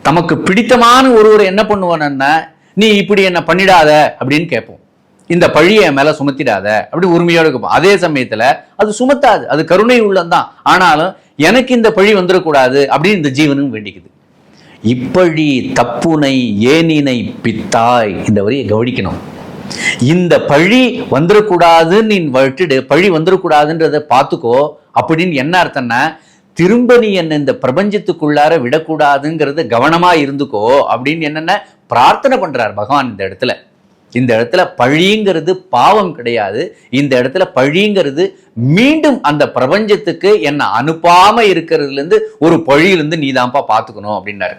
தமக்கு பிடித்தமான ஒருவரை என்ன பண்ணுவானன்னா, நீ இப்படி என்ன பண்ணிடாத அப்படின்னு கேட்போம். இந்த பழியை என் மேல சுமத்திடாத அப்படி உரிமையோடு கேட்போம். அதே சமயத்துல அது சுமத்தாது, அது கருணை உள்ளந்தான். ஆனாலும் எனக்கு இந்த பழி வந்துடக்கூடாது அப்படின்னு இந்த ஜீவனும் வேண்டிக்குது. இப்பழி தப்புனை ஏனினை பித்தாய், இந்த வரியை கவனிக்கணும். இந்த பழி வந்துடக்கூடாதுன்னு நீ விட்டுடு, பழி வந்துடக்கூடாதுன்றதை பார்த்துக்கோ அப்படின்னு என்ன அர்த்தம்னா, திரும்ப நீ என்ன இந்த பிரபஞ்சத்துக்குள்ளார விடக்கூடாதுங்கிறது கவனமா இருந்துக்கோ அப்படின்னு என்னென்ன பிரார்த்தனை பண்றார் பகவான். இந்த இடத்துல பழிங்கிறது பாவம் கிடையாது. இந்த இடத்துல பழிங்கிறது மீண்டும் அந்த பிரபஞ்சத்துக்கு என்ன அனுப்பாம இருக்கிறதுல இருந்து ஒரு பழியிலிருந்து நீ தான்ப்பா பார்த்துக்கணும் அப்படின்னாரு.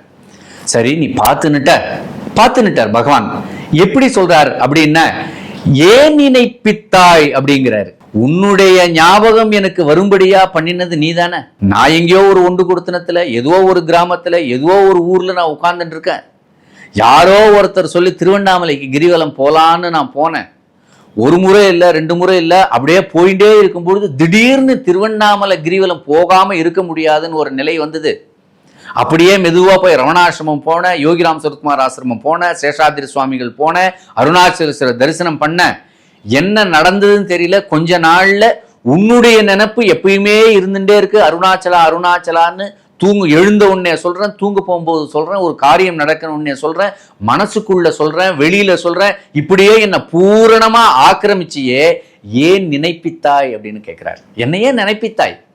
சரி, நீ பார்த்துன்னுட்டார் பகவான். எப்படி சொல்றார் அப்படின்னா, ஏன் நினைப்பித்தாய் அப்படிங்கிறாரு. உன்னுடைய ஞாபகம் எனக்கு வரும்படியா பண்ணினது நீ தானே. நான் எங்கேயோ ஒரு ஒன்று கொடுத்தனத்துல, ஏதோ ஒரு கிராமத்துல, ஏதோ ஒரு ஊர்ல நான் உட்கார்ந்துட்டு இருக்கேன். யாரோ ஒருத்தர் சொல்லி திருவண்ணாமலைக்கு கிரிவலம் போலான்னு நான் போனேன். ஒரு முறை இல்லை, 2 முறை இல்லை, அப்படியே போயிட்டே இருக்கும் பொழுது திடீர்னு திருவண்ணாமலை கிரிவலம் போகாம இருக்க முடியாதுன்னு ஒரு நிலை வந்தது. அப்படியே மெதுவா போய் ரமணாசிரமம் போனேன், யோகிராம் சரத்குமார் ஆசிரமம் போனேன், சேஷாதிரி சுவாமிகள் போனேன், அருணாச்சலேஸ்வரர் தரிசனம் பண்ணேன். என்ன நடந்ததுன்னு தெரியல. கொஞ்ச நாள்ல உன்னுடைய நினைப்பு எப்பயுமே இருந்துட்டே இருக்கு. அருணாச்சலா அருணாச்சலான்னு எழுந்த உடனே சொல்றேன், தூங்க போகும்போது சொல்றேன், ஒரு காரியம் நடக்கணும் உடனே சொல்றேன், மனசுக்குள்ள சொல்றேன், வெளியில சொல்றேன். இப்படியே என்ன பூரணமா ஆக்கிரமிச்சியே ஏன் நினைப்பித்தாய் அப்படின்னு கேட்கிறார். என்னையே நினைப்பித்தாய்.